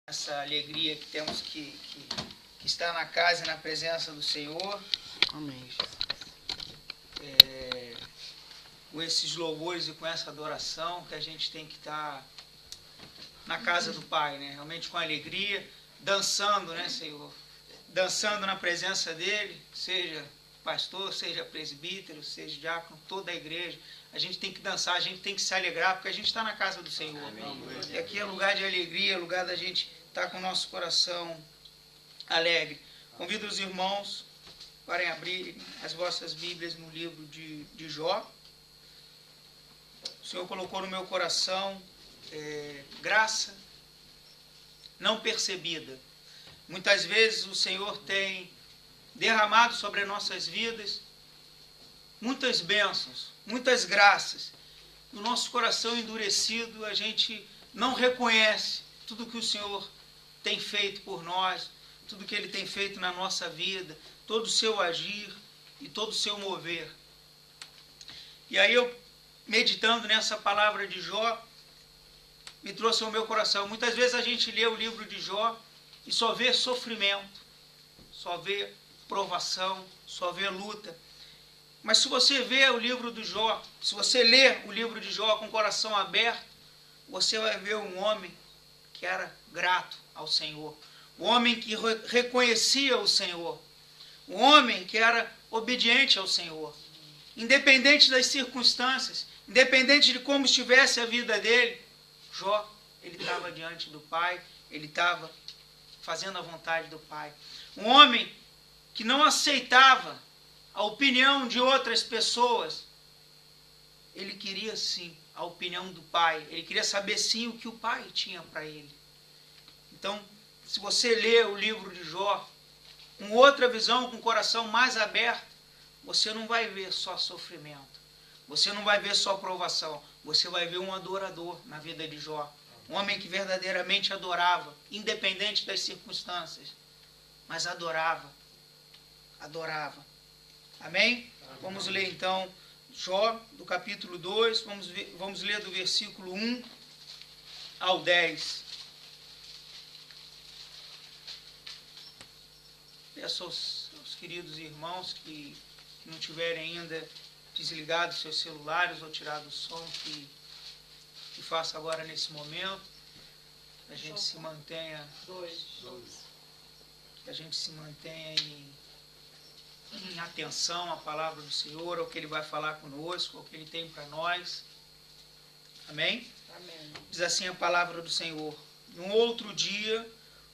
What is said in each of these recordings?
Essa alegria que temos que estar na casa e na presença do Senhor. Amém. Com esses louvores e com essa adoração que a gente tem que estar na casa do Pai, né? Realmente com alegria, dançando, né, Senhor? Dançando na presença dEle, seja pastor, seja presbítero, seja diácono, toda a igreja. A gente tem que dançar, a gente tem que se alegrar, porque a gente está na casa do Senhor. Amém. E aqui é lugar de alegria, lugar da gente estar com o nosso coração alegre. Convido os irmãos para abrirem as vossas Bíblias no livro de Jó. O Senhor colocou no meu coração graça não percebida. Muitas vezes o Senhor tem derramado sobre as nossas vidas muitas bênçãos, muitas graças. No nosso coração endurecido, a gente não reconhece tudo que o Senhor tem feito por nós, tudo que Ele tem feito na nossa vida, todo o seu agir e todo o seu mover. E aí eu, meditando nessa palavra de Jó, me trouxe ao meu coração. Muitas vezes a gente lê o livro de Jó e só vê sofrimento, só vê provação, só vê luta. Mas se você vê o livro de Jó, se você ler o livro de Jó com o coração aberto, você vai ver um homem que era grato ao Senhor, um homem que reconhecia o Senhor, um homem que era obediente ao Senhor, independente das circunstâncias, independente de como estivesse a vida dele. Jó, ele estava diante do Pai, ele estava fazendo a vontade do Pai. Um homem que não aceitava a opinião de outras pessoas. Ele queria sim a opinião do Pai, ele queria saber sim o que o Pai tinha para ele. Então, se você ler o livro de Jó com outra visão, com o coração mais aberto, você não vai ver só sofrimento, você não vai ver só provação, você vai ver um adorador na vida de Jó, um homem que verdadeiramente adorava, independente das circunstâncias, mas adorava. Amém? Vamos ler então Jó, do capítulo 2, vamos ler do versículo 1 ao 10. Peço aos queridos irmãos que não tiverem ainda desligado seus celulares ou tirado o som, que faça agora nesse momento, que a gente se mantenha, que a gente se mantenha em atenção à palavra do Senhor, ao que Ele vai falar conosco, ao que Ele tem para nós. Amém? Amém. Diz assim a palavra do Senhor: num outro dia,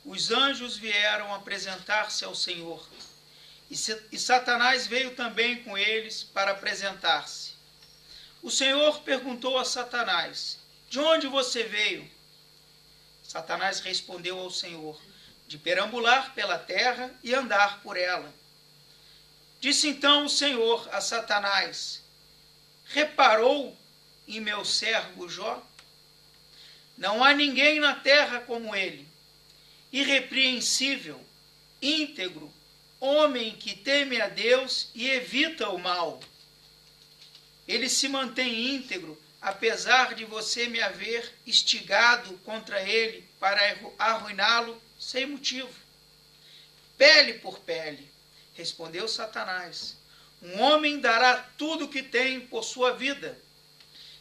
os anjos vieram apresentar-se ao Senhor, e Satanás veio também com eles para apresentar-se. O Senhor perguntou a Satanás: de onde você veio? Satanás respondeu ao Senhor: de perambular pela terra e andar por ela. Disse então o Senhor a Satanás: reparou em meu servo Jó? Não há ninguém na terra como ele, irrepreensível, íntegro, homem que teme a Deus e evita o mal. Ele se mantém íntegro, apesar de você me haver instigado contra ele para arruiná-lo sem motivo. Pele por pele, respondeu Satanás. Um homem dará tudo o que tem por sua vida.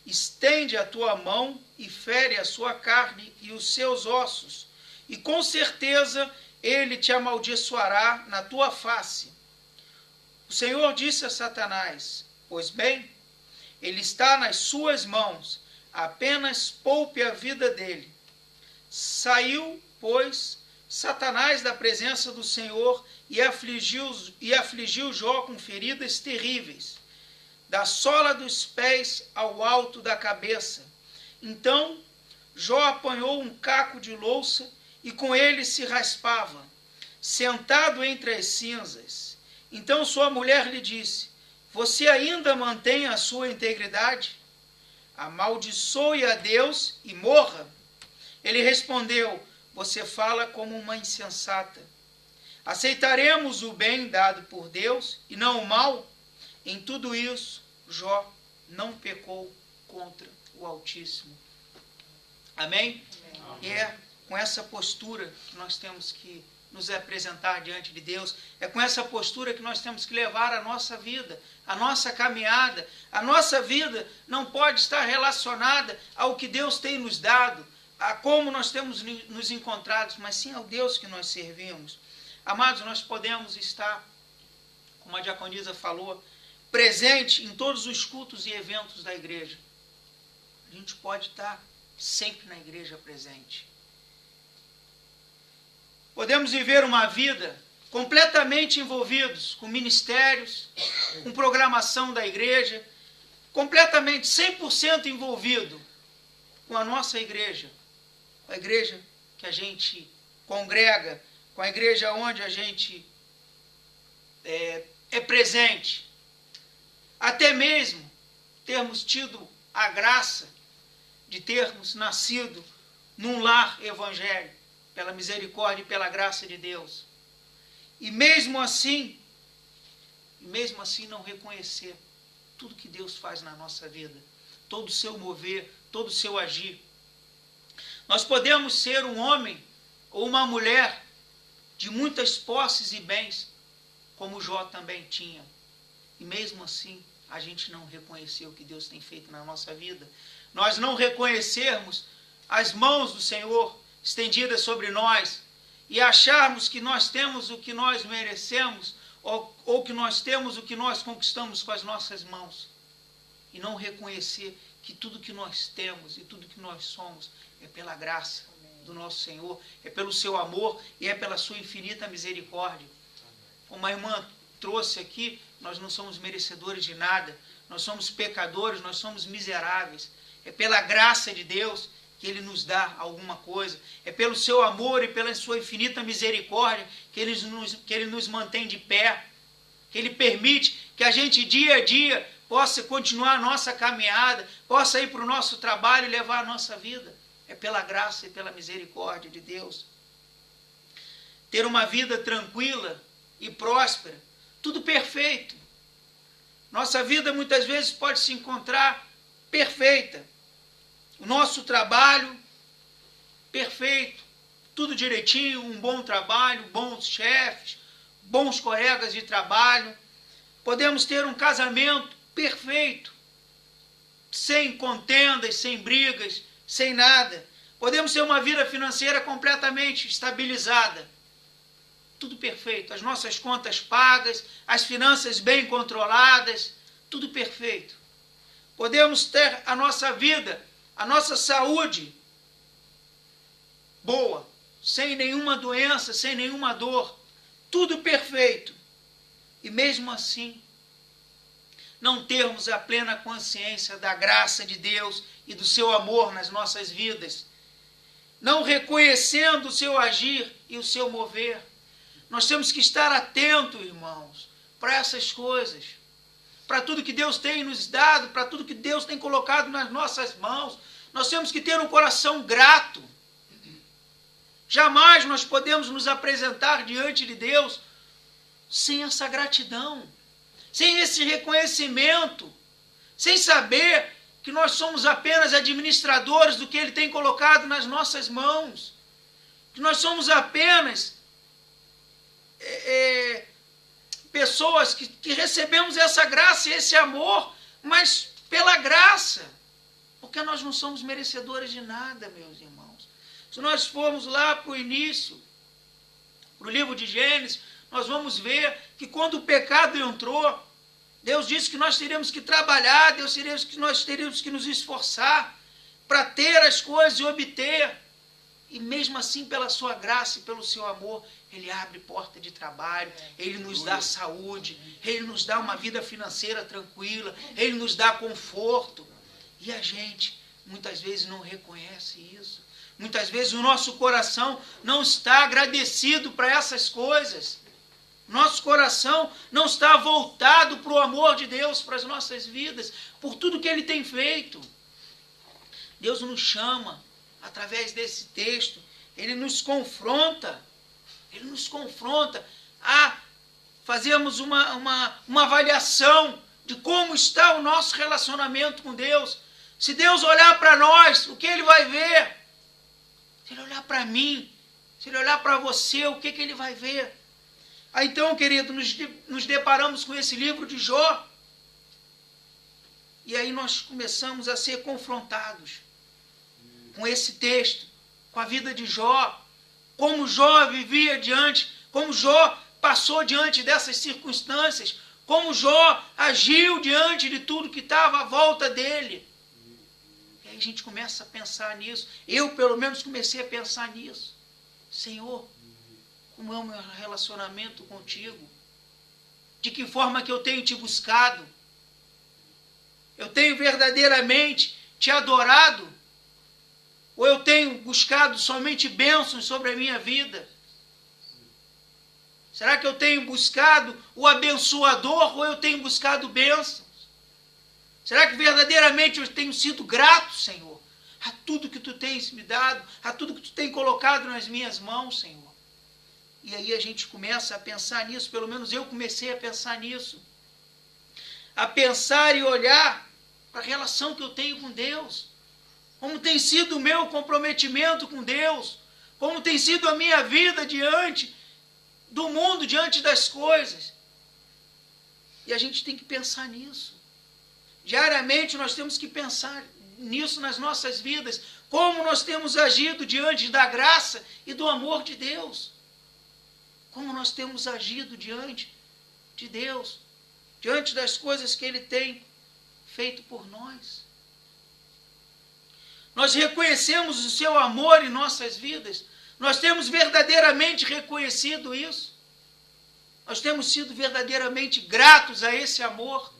Estende a tua mão e fere a sua carne e os seus ossos, e com certeza ele te amaldiçoará na tua face. O Senhor disse a Satanás: pois bem, ele está nas suas mãos, apenas poupe a vida dele. Saiu, pois, Satanás da presença do Senhor e afligiu Jó com feridas terríveis, da sola dos pés ao alto da cabeça. Então Jó apanhou um caco de louça e com ele se raspava, sentado entre as cinzas. Então sua mulher lhe disse: você ainda mantém a sua integridade? Amaldiçoe a Deus e morra. Ele respondeu: você fala como uma insensata. Aceitaremos o bem dado por Deus e não o mal? Em tudo isso, Jó não pecou contra o Altíssimo. Amém? Amém. com essa postura que nós temos que nos apresentar diante de Deus, é com essa postura que nós temos que levar a nossa vida, a nossa caminhada. A nossa vida não pode estar relacionada ao que Deus tem nos dado, a como nós temos nos encontrado, mas sim ao Deus que nós servimos. Amados, nós podemos estar, como a diaconisa falou, presente em todos os cultos e eventos da igreja. A gente pode estar sempre na igreja presente. Podemos viver uma vida completamente envolvidos com ministérios, com programação da igreja, completamente, 100% envolvido com a nossa igreja, com a igreja que a gente congrega, com a igreja onde a gente é presente. Até mesmo termos tido a graça de termos nascido num lar evangélico, pela misericórdia e pela graça de Deus. E mesmo assim não reconhecer tudo que Deus faz na nossa vida, todo o seu mover, todo o seu agir. Nós podemos ser um homem ou uma mulher de muitas posses e bens, como Jó também tinha. E mesmo assim, a gente não reconhecer o que Deus tem feito na nossa vida. Nós não reconhecermos as mãos do Senhor estendidas sobre nós e acharmos que nós temos o que nós merecemos ou que nós temos o que nós conquistamos com as nossas mãos. E não reconhecer que tudo que nós temos e tudo que nós somos é pela graça do nosso Senhor, é pelo seu amor e é pela sua infinita misericórdia. Como a irmã trouxe aqui, nós não somos merecedores de nada, nós somos pecadores, nós somos miseráveis. É pela graça de Deus que Ele nos dá alguma coisa. É pelo seu amor e pela sua infinita misericórdia que Ele nos mantém de pé, que Ele permite que a gente dia a dia possa continuar a nossa caminhada, possa ir para o nosso trabalho e levar a nossa vida. É pela graça e pela misericórdia de Deus. Ter uma vida tranquila e próspera, tudo perfeito. Nossa vida muitas vezes pode se encontrar perfeita. O nosso trabalho, perfeito, tudo direitinho, um bom trabalho, bons chefes, bons colegas de trabalho. Podemos ter um casamento perfeito, sem contendas, sem brigas, sem nada. Podemos ter uma vida financeira completamente estabilizada. Tudo perfeito, as nossas contas pagas, as finanças bem controladas, tudo perfeito. Podemos ter a nossa vida, a nossa saúde boa, sem nenhuma doença, sem nenhuma dor, tudo perfeito. E mesmo assim, não termos a plena consciência da graça de Deus e do seu amor nas nossas vidas, não reconhecendo o seu agir e o seu mover. Nós temos que estar atentos, irmãos, para essas coisas, para tudo que Deus tem nos dado, para tudo que Deus tem colocado nas nossas mãos. Nós temos que ter um coração grato. Jamais nós podemos nos apresentar diante de Deus sem essa gratidão, sem esse reconhecimento, sem saber que nós somos apenas administradores do que Ele tem colocado nas nossas mãos, que nós somos apenas pessoas que recebemos essa graça e esse amor, mas pela graça, porque nós não somos merecedores de nada, meus irmãos. Se nós formos lá para o início, para o livro de Gênesis, nós vamos ver que quando o pecado entrou, Deus disse que nós teríamos que trabalhar, Deus disse que nós teríamos que nos esforçar para ter as coisas e obter. E mesmo assim, pela sua graça e pelo seu amor, Ele abre porta de trabalho, Ele nos dá saúde, Ele nos dá uma vida financeira tranquila, Ele nos dá conforto. E a gente, muitas vezes, não reconhece isso. Muitas vezes o nosso coração não está agradecido para essas coisas. Nosso coração não está voltado para o amor de Deus, para as nossas vidas, por tudo que Ele tem feito. Deus nos chama, através desse texto, Ele nos confronta a fazermos uma avaliação de como está o nosso relacionamento com Deus. Se Deus olhar para nós, o que Ele vai ver? Se ele olhar para mim, se ele olhar para você, o que ele vai ver? Aí então, querido, nos deparamos com esse livro de Jó. E aí nós começamos a ser confrontados com esse texto, com a vida de Jó. Como Jó vivia diante, como Jó passou diante dessas circunstâncias, como Jó agiu diante de tudo que estava à volta dele. E aí a gente começa a pensar nisso. Eu, pelo menos, comecei a pensar nisso. Senhor, como é o meu relacionamento contigo? De que forma que eu tenho te buscado? Eu tenho verdadeiramente te adorado? Ou eu tenho buscado somente bênçãos sobre a minha vida? Será que eu tenho buscado o abençoador ou eu tenho buscado bênçãos? Será que verdadeiramente eu tenho sido grato, Senhor, a tudo que tu tens me dado, a tudo que tu tens colocado nas minhas mãos, Senhor? E aí a gente começa a pensar nisso, pelo menos eu comecei a pensar nisso. A pensar e olhar para a relação que eu tenho com Deus. Como tem sido o meu comprometimento com Deus. Como tem sido a minha vida diante do mundo, diante das coisas. E a gente tem que pensar nisso. Diariamente nós temos que pensar nisso nas nossas vidas. Como nós temos agido diante da graça e do amor de Deus. Como nós temos agido diante de Deus. Diante das coisas que Ele tem feito por nós. Nós reconhecemos o seu amor em nossas vidas. Nós temos verdadeiramente reconhecido isso. Nós temos sido verdadeiramente gratos a esse amor.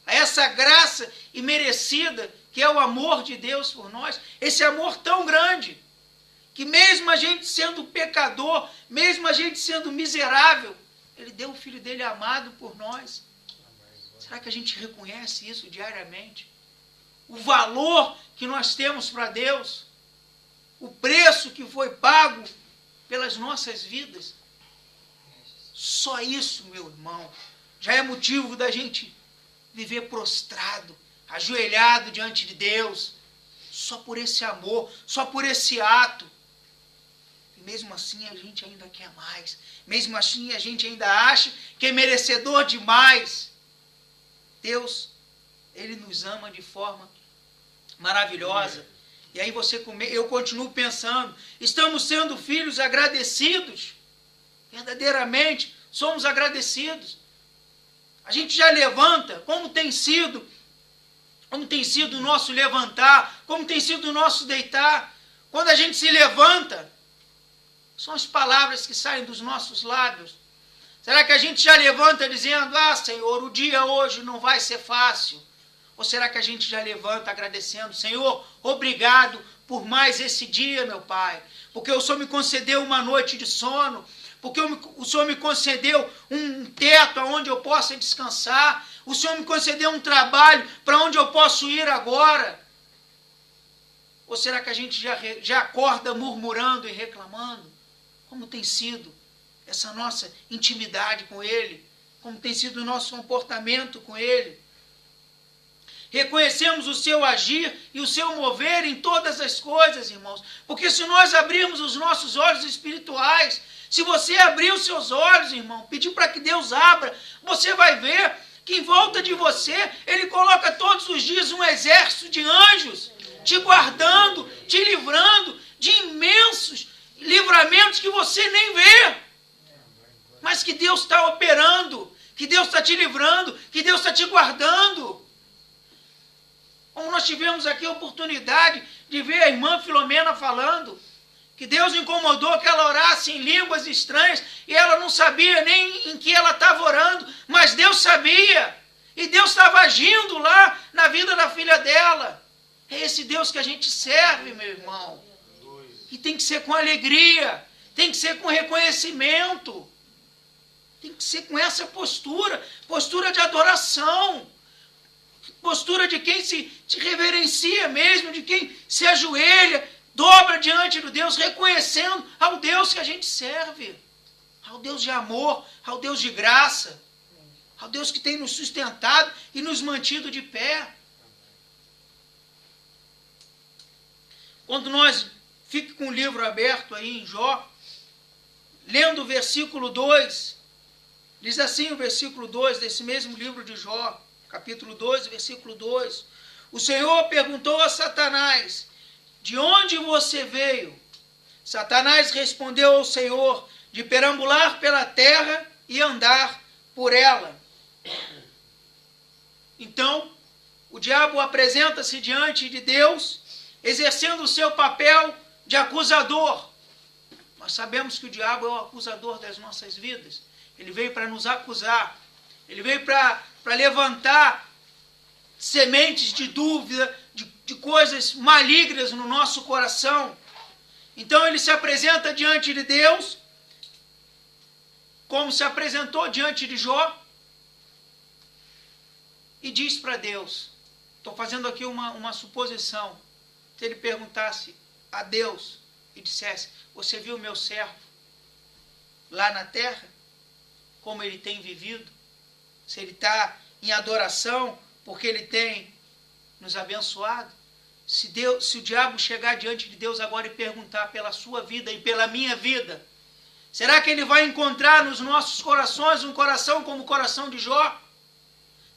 A essa graça imerecida que é o amor de Deus por nós. Esse amor tão grande que mesmo a gente sendo pecador, mesmo a gente sendo miserável, Ele deu o Filho dele amado por nós. Será que a gente reconhece isso diariamente? O valor que nós temos para Deus, o preço que foi pago pelas nossas vidas. Só isso, meu irmão, já é motivo da gente viver prostrado, ajoelhado diante de Deus, só por esse amor, só por esse ato. E mesmo assim a gente ainda quer mais, mesmo assim a gente ainda acha que é merecedor de mais. Deus, Ele nos ama de forma maravilhosa. E aí eu continuo pensando, estamos sendo filhos agradecidos? Verdadeiramente somos agradecidos? A gente já levanta, como tem sido o nosso levantar, como tem sido o nosso deitar. Quando a gente se levanta, são as palavras que saem dos nossos lábios. Será que a gente já levanta dizendo, Senhor, o dia hoje não vai ser fácil? Ou será que a gente já levanta agradecendo, Senhor, obrigado por mais esse dia, meu Pai, porque o Senhor me concedeu uma noite de sono, porque o Senhor me concedeu um teto onde eu possa descansar, o Senhor me concedeu um trabalho para onde eu posso ir agora? Ou será que a gente já acorda murmurando e reclamando? Como tem sido essa nossa intimidade com Ele? Como tem sido o nosso comportamento com Ele? Reconhecemos o seu agir e o seu mover em todas as coisas, irmãos. Porque se nós abrirmos os nossos olhos espirituais, se você abrir os seus olhos, irmão, pedir para que Deus abra, você vai ver que em volta de você, Ele coloca todos os dias um exército de anjos, te guardando, te livrando de imensos livramentos que você nem vê. Mas que Deus está operando, que Deus está te livrando, que Deus está te guardando. Como nós tivemos aqui a oportunidade de ver a irmã Filomena falando, que Deus incomodou que ela orasse em línguas estranhas e ela não sabia nem em que ela estava orando, mas Deus sabia. E Deus estava agindo lá na vida da filha dela. É esse Deus que a gente serve, meu irmão. E tem que ser com alegria, tem que ser com reconhecimento, tem que ser com essa postura de adoração, postura de quem se reverencia mesmo, de quem se ajoelha, dobra diante do Deus, reconhecendo ao Deus que a gente serve, ao Deus de amor, ao Deus de graça, ao Deus que tem nos sustentado e nos mantido de pé. Quando nós Fique com o livro aberto aí em Jó, lendo o versículo 2. Diz assim o versículo 2 desse mesmo livro de Jó, capítulo 2, versículo 2. O Senhor perguntou a Satanás: de onde você veio? Satanás respondeu ao Senhor: de perambular pela terra e andar por ela. Então, o diabo apresenta-se diante de Deus, exercendo o seu papel de acusador. Nós sabemos que o diabo é o acusador das nossas vidas. Ele veio para nos acusar. Ele veio para levantar sementes de dúvida, de coisas malignas no nosso coração. Então ele se apresenta diante de Deus, como se apresentou diante de Jó, e diz para Deus, estou fazendo aqui uma suposição, se ele perguntasse a Deus e dissesse: você viu meu servo lá na terra? Como ele tem vivido? Se ele está em adoração, porque ele tem nos abençoado? Se o diabo chegar diante de Deus agora e perguntar pela sua vida e pela minha vida, será que ele vai encontrar nos nossos corações um coração como o coração de Jó?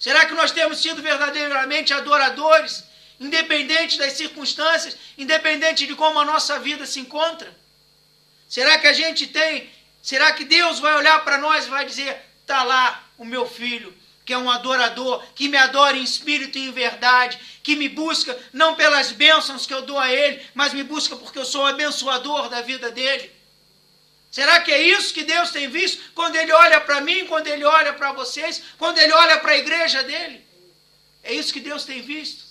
Será que nós temos sido verdadeiramente adoradores, independente das circunstâncias, independente de como a nossa vida se encontra? Será que a gente tem, será que Deus vai olhar para nós e vai dizer: está lá o meu filho, que é um adorador, que me adora em espírito e em verdade, que me busca não pelas bênçãos que eu dou a ele, mas me busca porque eu sou o abençoador da vida dele? Será que é isso que Deus tem visto quando ele olha para mim, quando ele olha para vocês, quando ele olha para a igreja dele? É isso que Deus tem visto?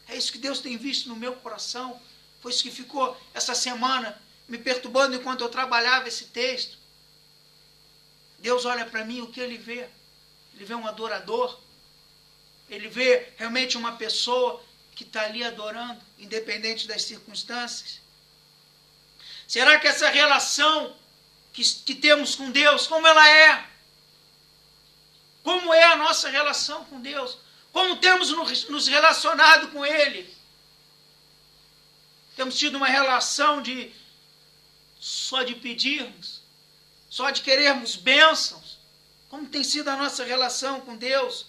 É isso que Deus tem visto no meu coração? Foi isso que ficou essa semana me perturbando enquanto eu trabalhava esse texto. Deus olha para mim, o que ele vê? Ele vê um adorador. Ele vê realmente uma pessoa que está ali adorando, independente das circunstâncias. Será que essa relação que temos com Deus, como ela é? Como é a nossa relação com Deus? Como temos nos relacionado com Ele? Temos tido uma relação só de pedirmos, só de querermos bênçãos? Como tem sido a nossa relação com Deus?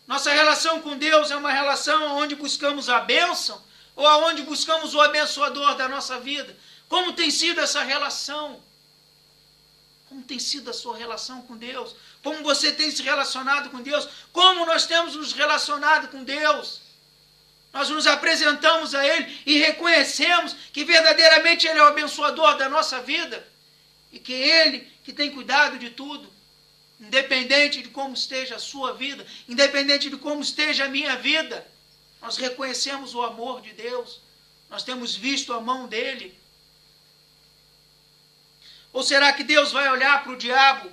Nossa relação com Deus é uma relação onde buscamos a bênção ou onde buscamos o abençoador da nossa vida? Como tem sido essa relação? Como tem sido a sua relação com Deus? Como você tem se relacionado com Deus? Como nós temos nos relacionado com Deus? Nós nos apresentamos a Ele e reconhecemos que verdadeiramente Ele é o abençoador da nossa vida e que Ele que tem cuidado de tudo, independente de como esteja a sua vida, independente de como esteja a minha vida. Nós reconhecemos o amor de Deus, nós temos visto a mão dEle. Ou será que Deus vai olhar para o diabo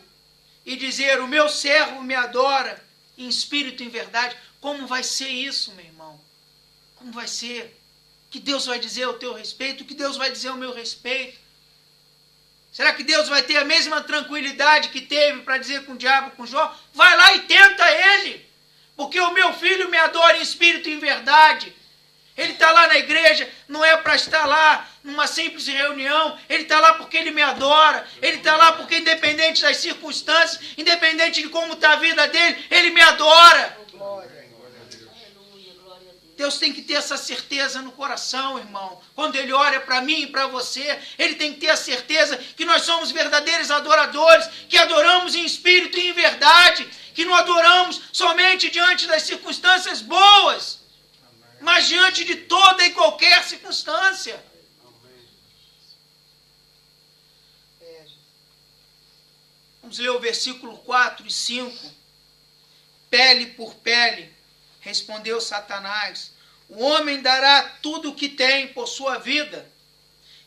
e dizer: o meu servo me adora em espírito e em verdade? Como vai ser isso, meu irmão? Como vai ser? Que Deus vai dizer ao teu respeito? Que Deus vai dizer ao meu respeito? Será que Deus vai ter a mesma tranquilidade que teve para dizer com o diabo, com Jó? Vai lá e tenta ele, porque o meu filho me adora em espírito e em verdade. Ele está lá na igreja, não é para estar lá numa simples reunião. Ele está lá porque ele me adora. Ele está lá porque, independente das circunstâncias, independente de como está a vida dele, ele me adora. Deus tem que ter essa certeza no coração, irmão. Quando Ele olha para mim e para você, Ele tem que ter a certeza que nós somos verdadeiros adoradores, que adoramos em espírito e em verdade, que não adoramos somente diante das circunstâncias boas, mas diante de toda e qualquer circunstância. Vamos ler o versículo 4 e 5. Pele por pele, respondeu Satanás, o homem dará tudo o que tem por sua vida.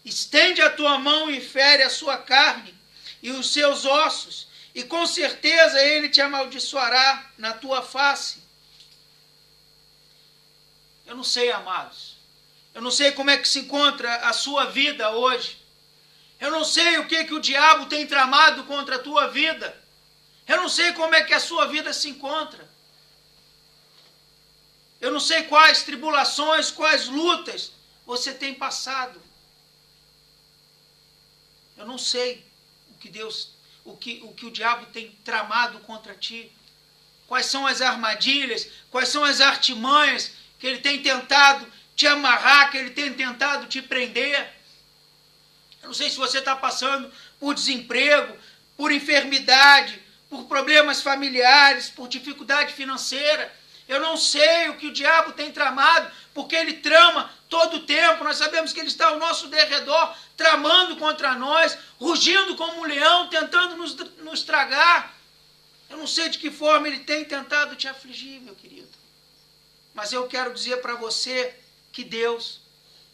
Estende a tua mão e fere a sua carne e os seus ossos, e com certeza ele te amaldiçoará na tua face. Eu não sei, amados. Eu não sei como é que se encontra a sua vida hoje. Eu não sei o que o diabo tem tramado contra a tua vida. Eu não sei como é que a sua vida se encontra. Eu não sei quais tribulações, quais lutas você tem passado. Eu não sei o que o diabo tem tramado contra ti. Quais são as armadilhas, quais são as artimanhas que ele tem tentado te amarrar, que ele tem tentado te prender. Eu não sei se você está passando por desemprego, por enfermidade, por problemas familiares, por dificuldade financeira. Eu não sei o que o diabo tem tramado, porque ele trama todo o tempo. Nós sabemos que ele está ao nosso derredor, tramando contra nós, rugindo como um leão, tentando nos tragar. Eu não sei de que forma ele tem tentado te afligir, meu querido. Mas eu quero dizer para você que Deus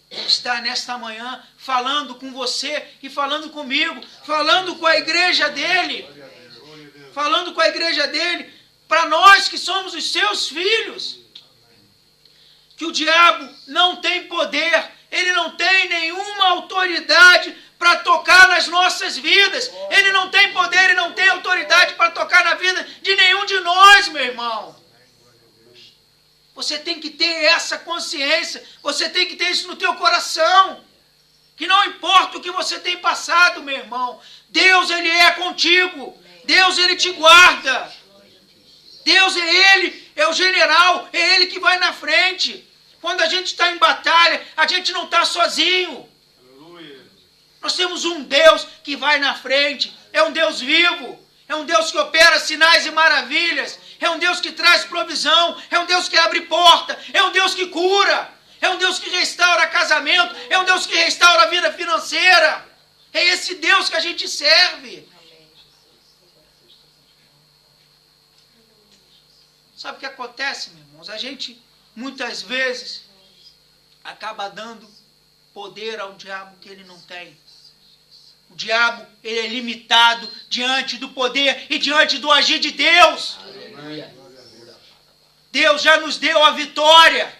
está nesta manhã falando com você e falando comigo, falando com a igreja dele. Falando com a igreja dele, para nós que somos os seus filhos. Que o diabo não tem poder, ele não tem nenhuma autoridade para tocar nas nossas vidas. Ele não tem poder e não tem autoridade para tocar na vida de nenhum de nós, meu irmão. Você tem que ter essa consciência, você tem que ter isso no teu coração. Que não importa o que você tem passado, meu irmão, Deus, ele é contigo. Deus, ele te guarda. Deus Ele é o general, é Ele que vai na frente. Quando a gente está em batalha, a gente não está sozinho. Aleluia. Nós temos um Deus que vai na frente, é um Deus vivo, é um Deus que opera sinais e maravilhas, é um Deus que traz provisão, é um Deus que abre porta, é um Deus que cura, é um Deus que restaura casamento, é um Deus que restaura a vida financeira. É esse Deus que a gente serve. Sabe o que acontece, meus irmãos? A gente, muitas vezes, acaba dando poder ao diabo que ele não tem. O diabo, ele é limitado diante do poder e diante do agir de Deus. Deus já nos deu a vitória.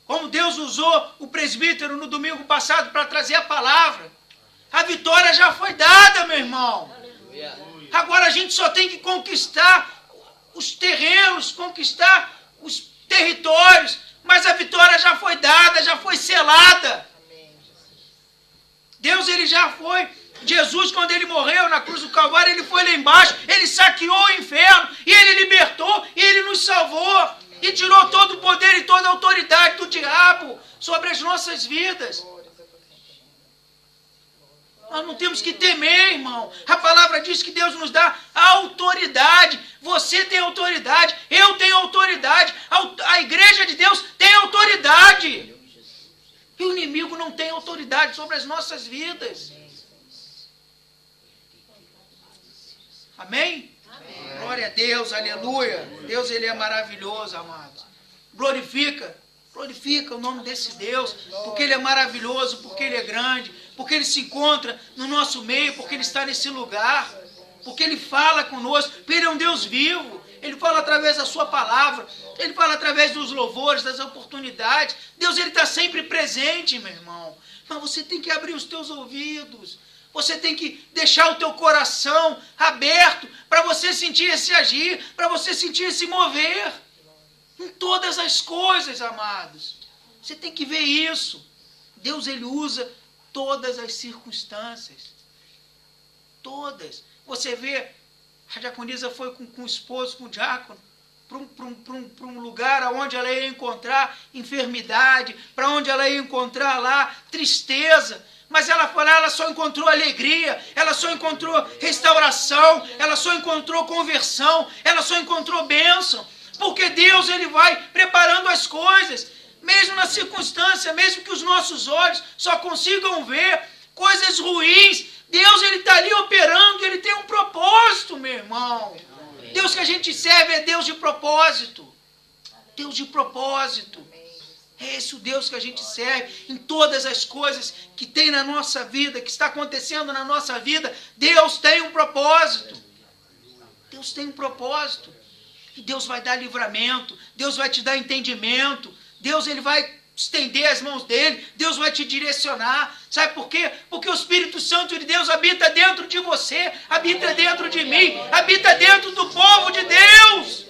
Como Deus usou o presbítero no domingo passado para trazer a palavra. A vitória já foi dada, meu irmão. Agora a gente só tem que conquistar os terrenos, conquistar os territórios, mas a vitória já foi dada, já foi selada. Deus, ele já foi. Jesus, quando ele morreu na cruz do Calvário, ele foi lá embaixo, ele saqueou o inferno, e ele libertou, e ele nos salvou, e tirou todo o poder e toda a autoridade do diabo sobre as nossas vidas. Nós não temos que temer, irmão. A palavra diz que Deus nos dá autoridade. Você tem autoridade, eu tenho autoridade, a igreja de Deus tem autoridade. E o inimigo não tem autoridade sobre as nossas vidas. Amém? Amém. Glória a Deus, aleluia. Deus, ele é maravilhoso, amados. Glorifica o nome desse Deus, porque ele é maravilhoso, porque ele é grande, porque ele se encontra no nosso meio, porque ele está nesse lugar, porque ele fala conosco, porque ele é um Deus vivo, ele fala através da sua palavra, ele fala através dos louvores, das oportunidades. Deus, ele está sempre presente, meu irmão. Mas você tem que abrir os teus ouvidos, você tem que deixar o teu coração aberto para você sentir esse agir, para você sentir esse mover. Em todas as coisas, amados. Você tem que ver isso. Deus, ele usa todas as circunstâncias. Todas. Você vê, a diaconisa foi com o esposo, com o diácono, para um lugar onde ela ia encontrar enfermidade, para onde ela ia encontrar lá tristeza. Mas ela foi lá, ela só encontrou alegria, ela só encontrou restauração, ela só encontrou conversão, ela só encontrou bênção. Porque Deus, ele vai preparando as coisas, mesmo na circunstância, mesmo que os nossos olhos só consigam ver coisas ruins, Deus, ele está ali operando, ele tem um propósito, meu irmão. Deus que a gente serve é Deus de propósito. Deus de propósito. É esse o Deus que a gente serve em todas as coisas que tem na nossa vida, que está acontecendo na nossa vida. Deus tem um propósito. Deus tem um propósito. E Deus vai dar livramento, Deus vai te dar entendimento, Deus, ele vai estender as mãos dele, Deus vai te direcionar. Sabe por quê? Porque o Espírito Santo de Deus habita dentro de você, habita dentro de mim, habita dentro do povo de Deus.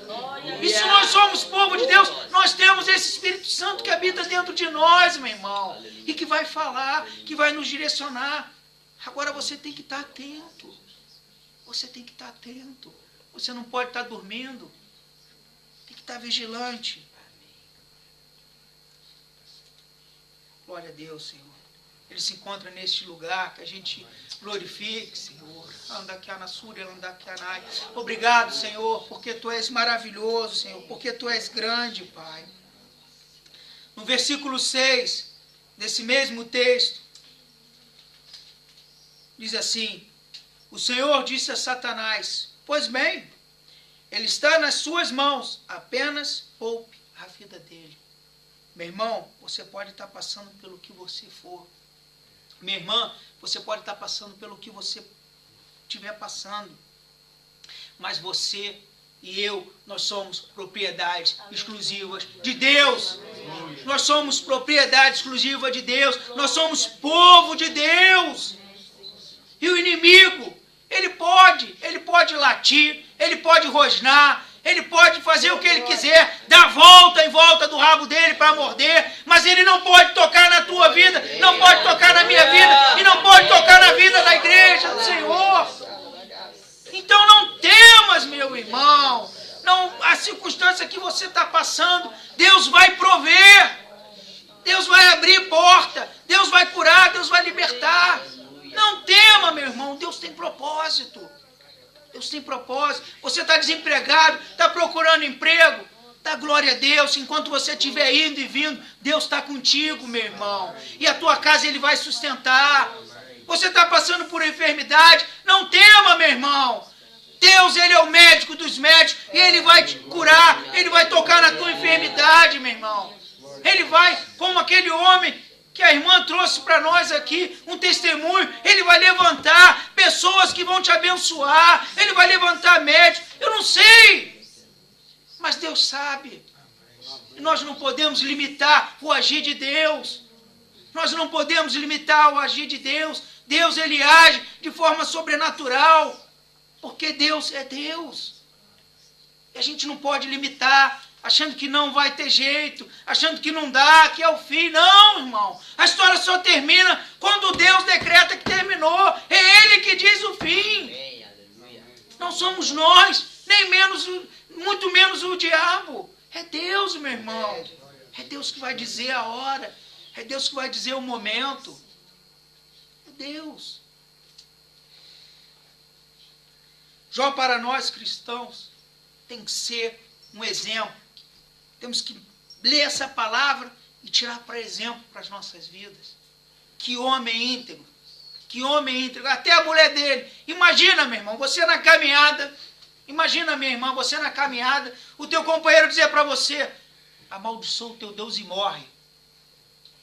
E se nós somos povo de Deus, nós temos esse Espírito Santo que habita dentro de nós, meu irmão, e que vai falar, que vai nos direcionar. Agora você tem que estar atento. Você tem que estar atento. Você não pode estar dormindo. Tem que estar vigilante. Glória a Deus, Senhor. Ele se encontra neste lugar, que a gente glorifique, Senhor. Obrigado, Senhor, porque Tu és maravilhoso, Senhor, porque Tu és grande, Pai. No versículo 6, desse mesmo texto, diz assim: o Senhor disse a Satanás: pois bem, ele está nas suas mãos, apenas poupe a vida dele. Meu irmão, você pode estar passando pelo que você for. Minha irmã, você pode estar passando pelo que você estiver passando. Mas você e eu, nós somos propriedades exclusivas de Deus. Nós somos propriedade exclusiva de Deus. Nós somos povo de Deus. E o inimigo, ele pode latir, ele pode rosnar, ele pode fazer o que ele quiser, dar volta em volta do rabo dele para morder, mas ele não pode tocar na tua vida, não pode tocar na minha vida, e não pode tocar na vida da igreja do Senhor. Então não temas, meu irmão, não, a circunstância que você está passando, Deus vai prover, Deus vai abrir porta, Deus vai curar, Deus vai libertar. Não tema, meu irmão, Deus tem propósito. Deus tem propósito. Você está desempregado, está procurando emprego, dá glória a Deus. Enquanto você estiver indo e vindo, Deus está contigo, meu irmão. E a tua casa Ele vai sustentar. Você está passando por enfermidade, não tema, meu irmão. Deus, Ele é o médico dos médicos e Ele vai te curar, Ele vai tocar na tua enfermidade, meu irmão. Ele vai, como aquele homem que a irmã trouxe para nós aqui, um testemunho, Ele vai levantar pessoas que vão te abençoar, Ele vai levantar médicos, eu não sei, mas Deus sabe. E nós não podemos limitar o agir de Deus, nós não podemos limitar o agir de Deus. Deus, Ele age de forma sobrenatural, porque Deus é Deus, e a gente não pode limitar, achando que não vai ter jeito, achando que não dá, que é o fim. Não, irmão. A história só termina quando Deus decreta que terminou. É Ele que diz o fim. Não somos nós, nem menos, muito menos o diabo. É Deus, meu irmão. É Deus que vai dizer a hora. É Deus que vai dizer o momento. É Deus. Jó, para nós cristãos, tem que ser um exemplo. Temos que ler essa palavra e tirar para exemplo para as nossas vidas. Que homem íntegro. Que homem íntegro. Até a mulher dele. Imagina, meu irmão, você na caminhada. Imagina, minha irmã, você na caminhada. O teu companheiro dizer para você: amaldiçoa o teu Deus e morre.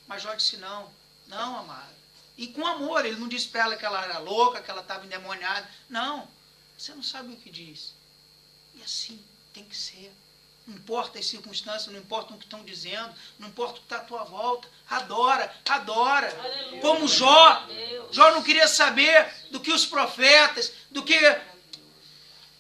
Mas Jó disse: não. Não, amada. E com amor. Ele não disse para ela que ela era louca, que ela estava endemoniada. Não. Você não sabe o que diz. E assim tem que ser. Não importa as circunstâncias, não importa o que estão dizendo, não importa o que está à tua volta. Adora, adora. Aleluia. Como Jó. Jó não queria saber do que os profetas, do que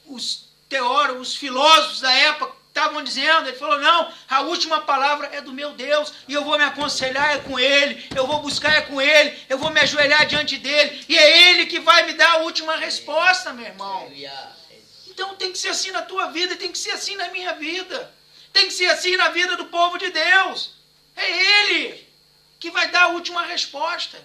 os teólogos, os filósofos da época estavam dizendo. Ele falou: não, a última palavra é do meu Deus, e eu vou me aconselhar com Ele, eu vou buscar com Ele, eu vou me ajoelhar diante dEle, e é Ele que vai me dar a última resposta, meu irmão. Então tem que ser assim na tua vida, tem que ser assim na minha vida. Tem que ser assim na vida do povo de Deus. É Ele que vai dar a última resposta.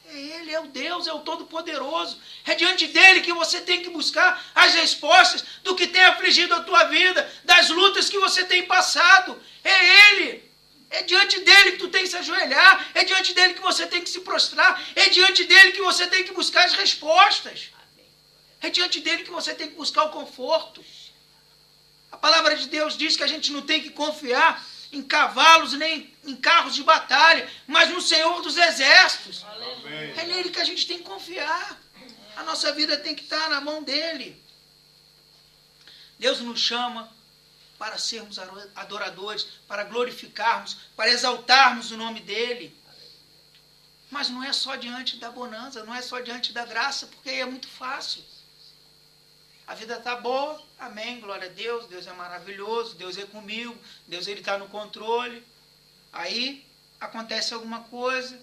É Ele, é o Deus, é o Todo-Poderoso. É diante dEle que você tem que buscar as respostas do que tem afligido a tua vida, das lutas que você tem passado. É Ele. É diante dEle que tu tem que se ajoelhar. É diante dEle que você tem que se prostrar. É diante dEle que você tem que buscar as respostas. É diante dele que você tem que buscar o conforto. A palavra de Deus diz que a gente não tem que confiar em cavalos nem em carros de batalha, mas no Senhor dos Exércitos. Amém. É nele que a gente tem que confiar. A nossa vida tem que estar na mão dele. Deus nos chama para sermos adoradores, para glorificarmos, para exaltarmos o nome dele. Mas não é só diante da bonança, não é só diante da graça, porque aí é muito fácil. A vida está boa, amém, glória a Deus, Deus é maravilhoso, Deus é comigo, Deus está no controle. Aí acontece alguma coisa,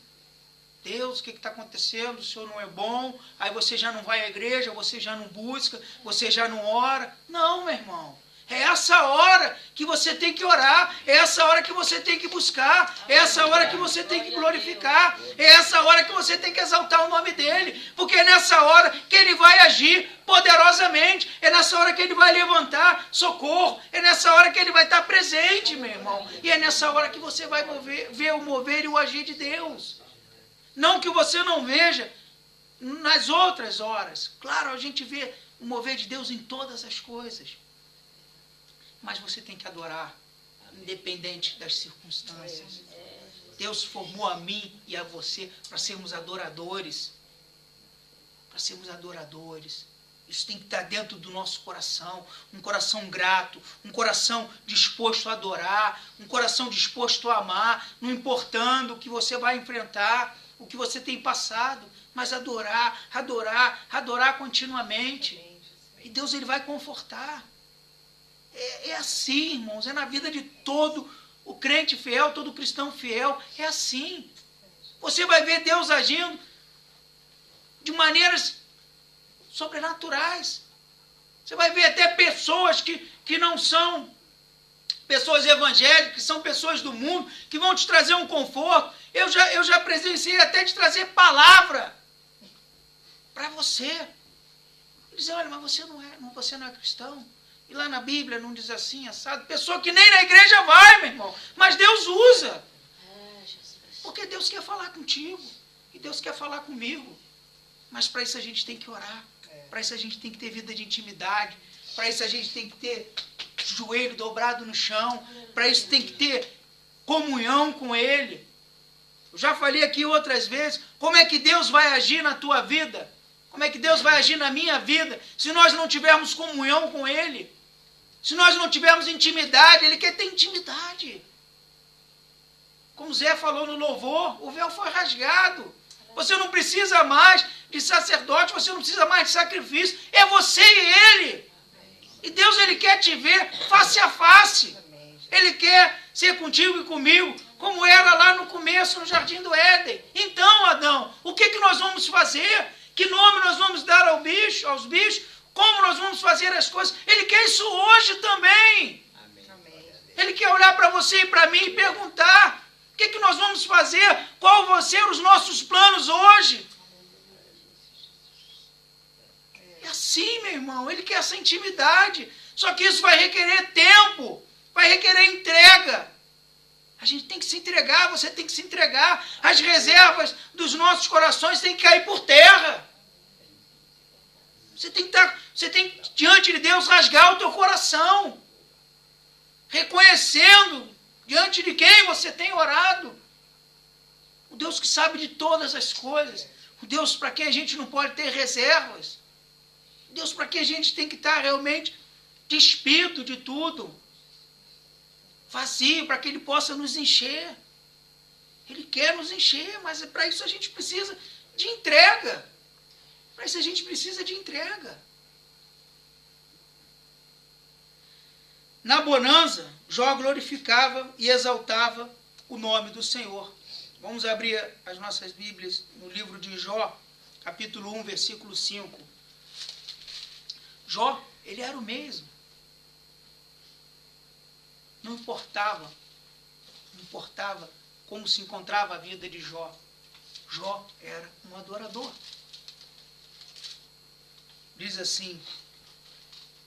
Deus, o que está acontecendo? O Senhor não é bom, aí você já não vai à igreja, você já não busca, você já não ora. Não, meu irmão. É essa hora que você tem que orar, é essa hora que você tem que buscar, é essa hora que você tem que glorificar, é essa hora que você tem que exaltar o nome dele, porque é nessa hora que ele vai agir poderosamente, é nessa hora que ele vai levantar socorro, é nessa hora que ele vai estar presente, meu irmão, e é nessa hora que você vai ver o mover e o agir de Deus. Não que você não veja nas outras horas. Claro, a gente vê o mover de Deus em todas as coisas. Mas você tem que adorar, independente das circunstâncias. Deus formou a mim e a você para sermos adoradores. Para sermos adoradores. Isso tem que estar dentro do nosso coração. Um coração grato, um coração disposto a adorar, um coração disposto a amar, não importando o que você vai enfrentar, o que você tem passado, mas adorar, adorar, adorar continuamente. E Deus ele vai confortar. É assim, irmãos, é na vida de todo o crente fiel, todo cristão fiel, é assim. Você vai ver Deus agindo de maneiras sobrenaturais. Você vai ver até pessoas que não são pessoas evangélicas, que são pessoas do mundo, que vão te trazer um conforto. Eu já presenciei até de trazer palavra para você. Dizer, olha, mas você não é cristão. E lá na Bíblia não diz assim, assado. Pessoa que nem na igreja vai, meu irmão. Mas Deus usa. Porque Deus quer falar contigo. E Deus quer falar comigo. Mas para isso a gente tem que orar. Para isso a gente tem que ter vida de intimidade. Para isso a gente tem que ter joelho dobrado no chão. Para isso tem que ter comunhão com Ele. Eu já falei aqui outras vezes. Como é que Deus vai agir na tua vida? Como é que Deus vai agir na minha vida se nós não tivermos comunhão com Ele? Se nós não tivermos intimidade, Ele quer ter intimidade. Como Zé falou no louvor, o véu foi rasgado. Você não precisa mais de sacerdote, você não precisa mais de sacrifício. É você e Ele. E Deus ele quer te ver face a face. Ele quer ser contigo e comigo, como era lá no começo, no Jardim do Éden. Então, Adão, o que nós vamos fazer? Que nome nós vamos dar aos bichos? Como nós vamos fazer as coisas? Ele quer isso hoje também. Amém. Ele quer olhar para você e para mim e perguntar: o que nós vamos fazer? Qual vão ser os nossos planos hoje? É assim, meu irmão. Ele quer essa intimidade. Só que isso vai requerer tempo. Vai requerer entrega. A gente tem que se entregar. Você tem que se entregar. As reservas dos nossos corações têm que cair por terra. Você tem que, diante de Deus, rasgar o teu coração. Reconhecendo diante de quem você tem orado. O Deus que sabe de todas as coisas. O Deus para quem a gente não pode ter reservas. O Deus para quem a gente tem que estar realmente despido de tudo. Vazio, para que Ele possa nos encher. Ele quer nos encher, mas para isso a gente precisa de entrega. Para isso a gente precisa de entrega. Na bonança, Jó glorificava e exaltava o nome do Senhor. Vamos abrir as nossas Bíblias no livro de Jó, capítulo 1, versículo 5. Jó, ele era o mesmo. Não importava como se encontrava a vida de Jó. Jó era um adorador. Diz assim,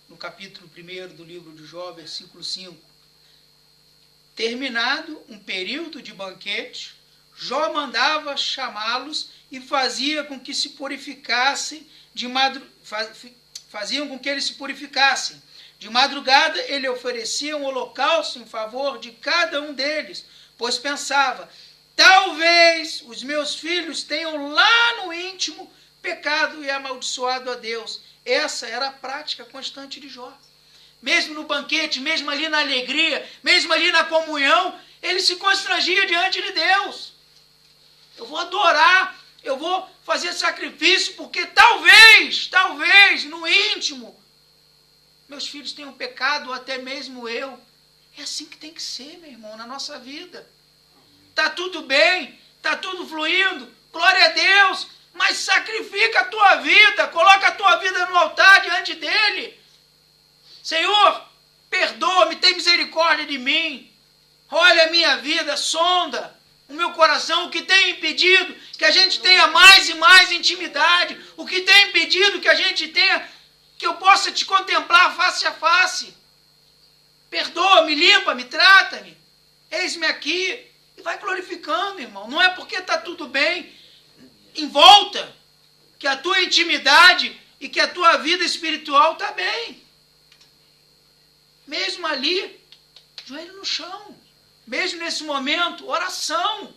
no capítulo 1 do livro de Jó, versículo 5. Terminado um período de banquete, Jó mandava chamá-los e fazia com que se purificassem faziam com que eles se purificassem. De madrugada ele oferecia um holocausto em favor de cada um deles, pois pensava: talvez os meus filhos tenham lá no íntimo pecado e amaldiçoado a Deus. Essa era a prática constante de Jó. Mesmo no banquete, mesmo ali na alegria, mesmo ali na comunhão, ele se constrangia diante de Deus. Eu vou adorar, eu vou fazer sacrifício, porque talvez, no íntimo, meus filhos tenham pecado, ou até mesmo eu. É assim que tem que ser, meu irmão, na nossa vida. Está tudo bem, está tudo fluindo, glória a Deus, mas sacrifica a tua vida, coloca a tua vida no altar diante dele. Senhor, perdoa-me, tem misericórdia de mim. Olha a minha vida, sonda o meu coração, o que tem impedido que a gente tenha mais e mais intimidade, o que tem impedido que a gente tenha, que eu possa te contemplar face a face. Perdoa-me, limpa-me, trata-me. Eis-me aqui. E vai glorificando, irmão. Não é porque está tudo bem em volta que a tua intimidade e que a tua vida espiritual está bem. Mesmo ali, joelho no chão. Mesmo nesse momento, oração.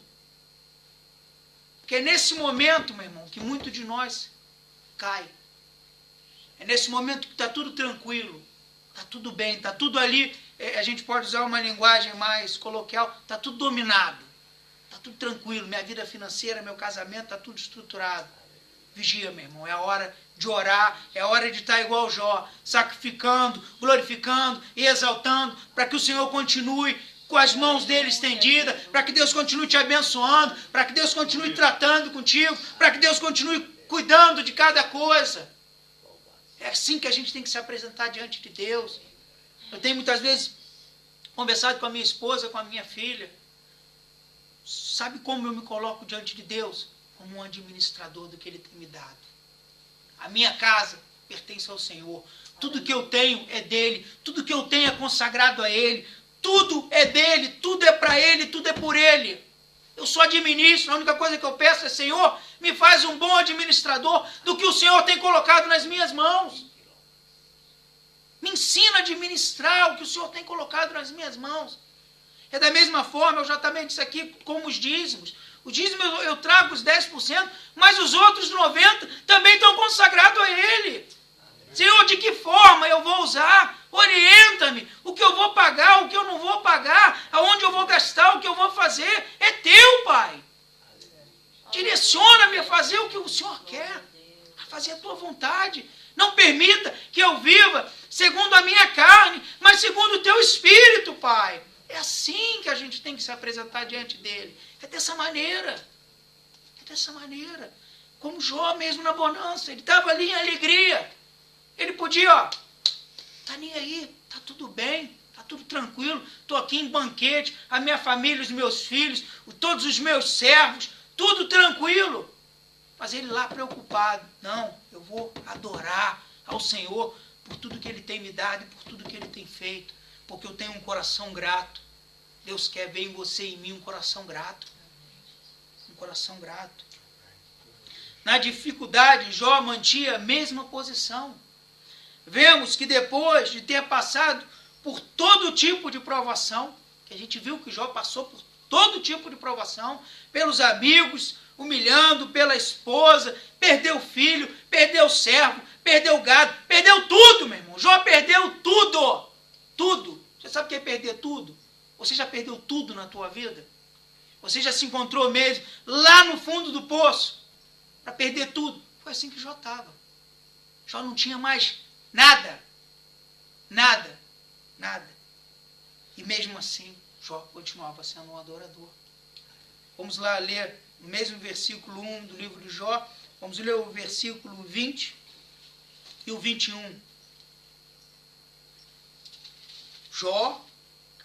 Porque é nesse momento, meu irmão, que muito de nós cai. É nesse momento que está tudo tranquilo, está tudo bem, está tudo ali, a gente pode usar uma linguagem mais coloquial, está tudo dominado, está tudo tranquilo, minha vida financeira, meu casamento, está tudo estruturado. Vigia, meu irmão, é a hora de orar, é a hora de estar igual Jó, sacrificando, glorificando e exaltando, para que o Senhor continue com as mãos dele estendidas, para que Deus continue te abençoando, para que Deus continue tratando contigo, para que Deus continue cuidando de cada coisa. É assim que a gente tem que se apresentar diante de Deus. Eu tenho muitas vezes conversado com a minha esposa, com a minha filha. Sabe como eu me coloco diante de Deus? Como um administrador do que Ele tem me dado. A minha casa pertence ao Senhor. Tudo que eu tenho é dEle. Tudo que eu tenho é consagrado a Ele. Tudo é dEle, tudo é para Ele, tudo é por Ele. Eu só administro, a única coisa que eu peço é, Senhor, me faz um bom administrador do que o Senhor tem colocado nas minhas mãos. Me ensina a administrar o que o Senhor tem colocado nas minhas mãos. É da mesma forma, eu já também disse aqui, como os dízimos. O dízimo eu trago os 10%, mas os outros 90% também estão consagrados a Ele. Senhor, de que forma eu vou usar? Orienta-me, o que eu vou pagar, o que eu não vou pagar, aonde eu vou gastar, o que eu vou fazer, é teu, Pai. Direciona-me a fazer o que o Senhor quer, a fazer a tua vontade. Não permita que eu viva segundo a minha carne, mas segundo o teu Espírito, Pai. É assim que a gente tem que se apresentar diante dele. É dessa maneira. É dessa maneira. Como Jó mesmo na bonança, ele estava ali em alegria. Ele podia, tá nem aí, tá tudo bem, tá tudo tranquilo, estou aqui em banquete, a minha família, os meus filhos, todos os meus servos, tudo tranquilo. Mas ele lá preocupado, não, eu vou adorar ao Senhor por tudo que Ele tem me dado e por tudo que Ele tem feito, porque eu tenho um coração grato. Deus quer ver em você e em mim um coração grato. Um coração grato. Na dificuldade, Jó mantinha a mesma posição. Vemos que depois de ter passado por todo tipo de provação, que a gente viu que Jó passou por todo tipo de provação, pelos amigos, humilhando, pela esposa, perdeu o filho, perdeu o servo, perdeu o gado, perdeu tudo, meu irmão. Jó perdeu tudo, tudo. Você sabe o que é perder tudo? Você já perdeu tudo na tua vida? Você já se encontrou mesmo lá no fundo do poço para perder tudo? Foi assim que Jó estava. Jó não tinha mais nada, nada, nada. E mesmo assim, Jó continuava sendo um adorador. Vamos lá ler no mesmo versículo 1 do livro de Jó. Vamos ler o versículo 20 e o 21. Jó,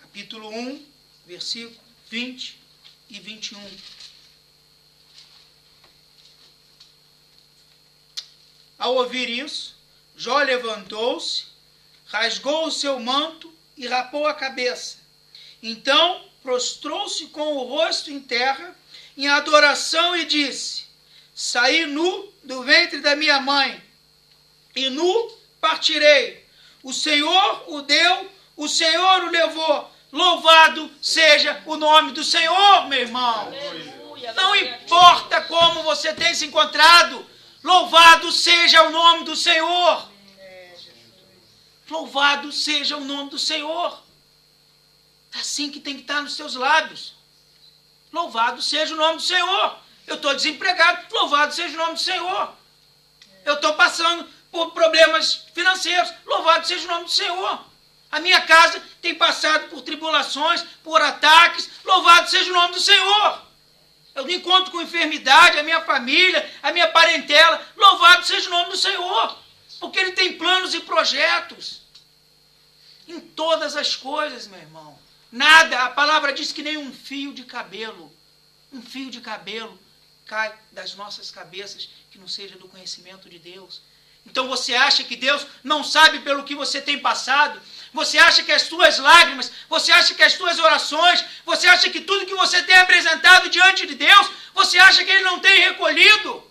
capítulo 1, versículo 20 e 21. Ao ouvir isso, Jó levantou-se, rasgou o seu manto e rapou a cabeça. Então prostrou-se com o rosto em terra, em adoração, e disse: saí nu do ventre da minha mãe, e nu partirei. O Senhor o deu, o Senhor o levou. Louvado seja o nome do Senhor, meu irmão. Aleluia. Não importa como você tem se encontrado, louvado seja o nome do Senhor. Louvado seja o nome do Senhor. É assim que tem que estar nos seus lábios. Louvado seja o nome do Senhor. Eu estou desempregado, louvado seja o nome do Senhor. Eu estou passando por problemas financeiros, louvado seja o nome do Senhor. A minha casa tem passado por tribulações, por ataques, louvado seja o nome do Senhor. Eu encontro com enfermidade, a minha família, a minha parentela. Louvado seja o nome do Senhor, porque Ele tem planos e projetos em todas as coisas, meu irmão. Nada, a palavra diz que nem um fio de cabelo cai das nossas cabeças que não seja do conhecimento de Deus. Então você acha que Deus não sabe pelo que você tem passado? Você acha que as suas lágrimas, você acha que as suas orações, você acha que tudo que você tem apresentado diante de Deus, você acha que Ele não tem recolhido?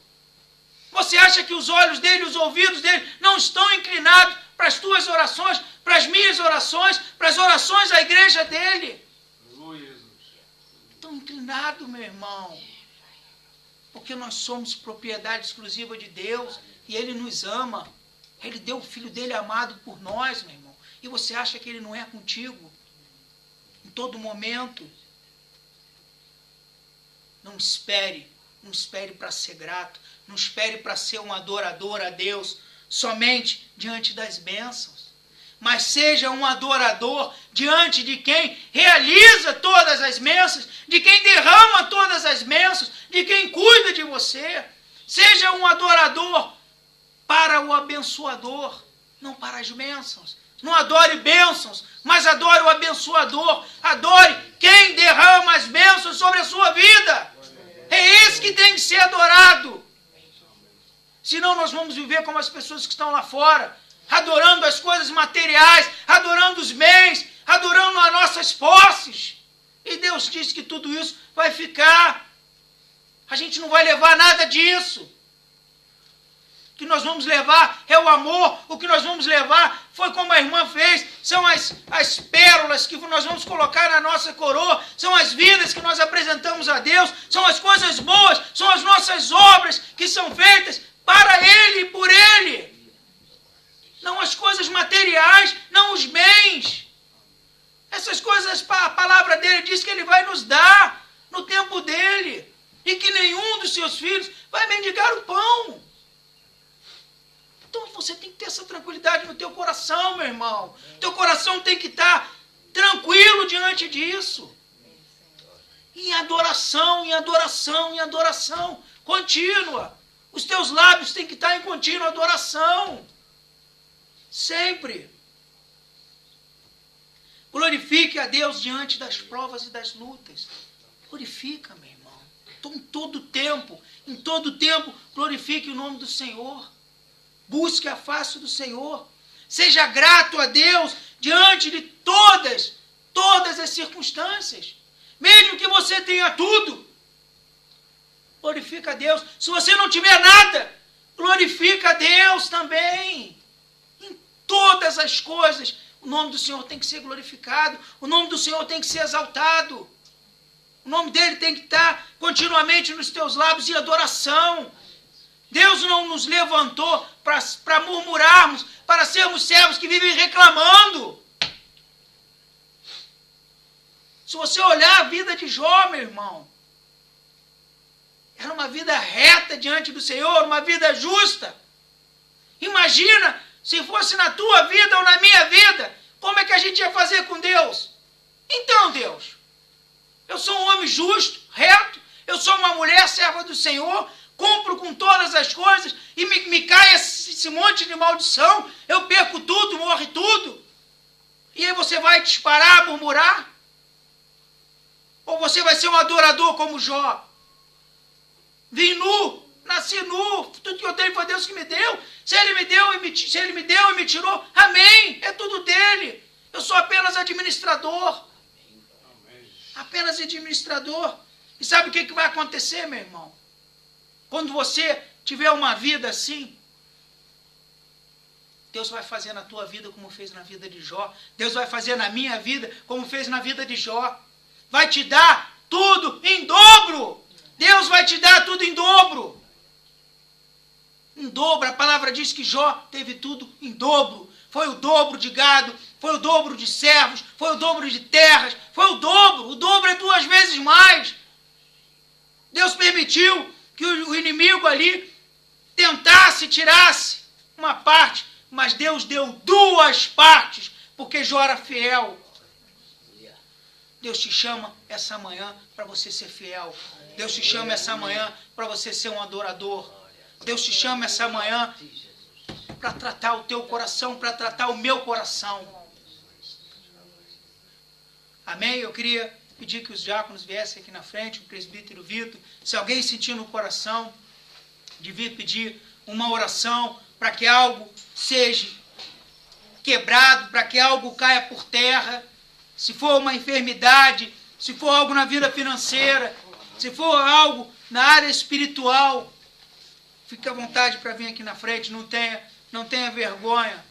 Você acha que os olhos dele, os ouvidos dele não estão inclinados para as tuas orações, para as minhas orações, para as orações da igreja dele? Estão inclinados, meu irmão. Porque nós somos propriedade exclusiva de Deus e Ele nos ama. Ele deu o Filho dele amado por nós, meu irmão. E você acha que Ele não é contigo? Em todo momento. Não espere para ser grato. Não espere para ser um adorador a Deus somente diante das bênçãos. Mas seja um adorador diante de quem realiza todas as bênçãos, de quem derrama todas as bênçãos, de quem cuida de você. Seja um adorador para o abençoador, não para as bênçãos. Não adore bênçãos, mas adore o abençoador. Adore quem derrama as bênçãos sobre a sua vida. É esse que tem que ser adorado. Senão nós vamos viver como as pessoas que estão lá fora, adorando as coisas materiais, adorando os bens, adorando as nossas posses. E Deus diz que tudo isso vai ficar. A gente não vai levar nada disso. O que nós vamos levar é o amor. O que nós vamos levar foi como a irmã fez. São as pérolas que nós vamos colocar na nossa coroa. São as vidas que nós apresentamos a Deus. São as coisas boas. São as nossas obras que são feitas para Ele e por Ele. Não as coisas materiais, não os bens. Essas coisas, a palavra dele diz que Ele vai nos dar no tempo dele. E que nenhum dos seus filhos vai mendigar o pão. Então você tem que ter essa tranquilidade no teu coração, meu irmão. Teu coração tem que estar tranquilo diante disso. Em adoração, em adoração, em adoração contínua. Os teus lábios têm que estar em contínua adoração. Sempre. Glorifique a Deus diante das provas e das lutas. Glorifica, meu irmão. Então, em todo tempo, glorifique o nome do Senhor. Busque a face do Senhor. Seja grato a Deus diante de todas as circunstâncias. Mesmo que você tenha tudo, glorifica a Deus. Se você não tiver nada, glorifica a Deus também. Em todas as coisas, o nome do Senhor tem que ser glorificado. O nome do Senhor tem que ser exaltado. O nome dele tem que estar continuamente nos teus lábios em adoração. Deus não nos levantou para murmurarmos, para sermos servos que vivem reclamando. Se você olhar a vida de Jó, meu irmão, era uma vida reta diante do Senhor, uma vida justa. Imagina se fosse na tua vida ou na minha vida, como é que a gente ia fazer com Deus? Então, Deus, eu sou um homem justo, reto, eu sou uma mulher serva do Senhor, cumpro com todas as coisas e me cai esse monte de maldição, eu perco tudo, morre tudo. E aí você vai disparar, murmurar? Ou você vai ser um adorador como Jó? Vim nu, nasci nu, tudo que eu tenho foi Deus que me deu. Se Ele me deu e me tirou, amém, é tudo dele. Eu sou apenas administrador. Apenas administrador. E sabe o que vai acontecer, meu irmão? Quando você tiver uma vida assim, Deus vai fazer na tua vida como fez na vida de Jó. Deus vai fazer na minha vida como fez na vida de Jó. Vai te dar tudo em dobro. Deus vai te dar tudo em dobro. Em dobro, a palavra diz que Jó teve tudo em dobro. Foi o dobro de gado, foi o dobro de servos, foi o dobro de terras, foi o dobro é 2 vezes mais. Deus permitiu que o inimigo ali tentasse, tirasse uma parte, mas Deus deu 2 partes, porque Jó era fiel. Deus te chama essa manhã para você ser fiel. Deus te chama essa manhã para você ser um adorador. Deus te chama essa manhã para tratar o teu coração, para tratar o meu coração. Amém? Eu queria pedir que os diáconos viessem aqui na frente, o presbítero Vitor. Se alguém sentir no coração de vir pedir uma oração para que algo seja quebrado, para que algo caia por terra, se for uma enfermidade, se for algo na vida financeira, se for algo na área espiritual, fique à vontade para vir aqui na frente, não tenha vergonha,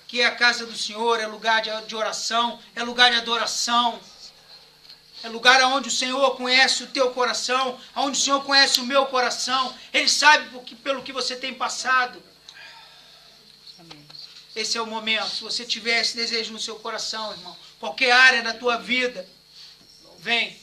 que a casa do Senhor é lugar de oração, é lugar de adoração, é lugar onde o Senhor conhece o teu coração, onde o Senhor conhece o meu coração, Ele sabe pelo que você tem passado. Esse é o momento. Se você tiver esse desejo no seu coração, irmão, qualquer área da tua vida, vem.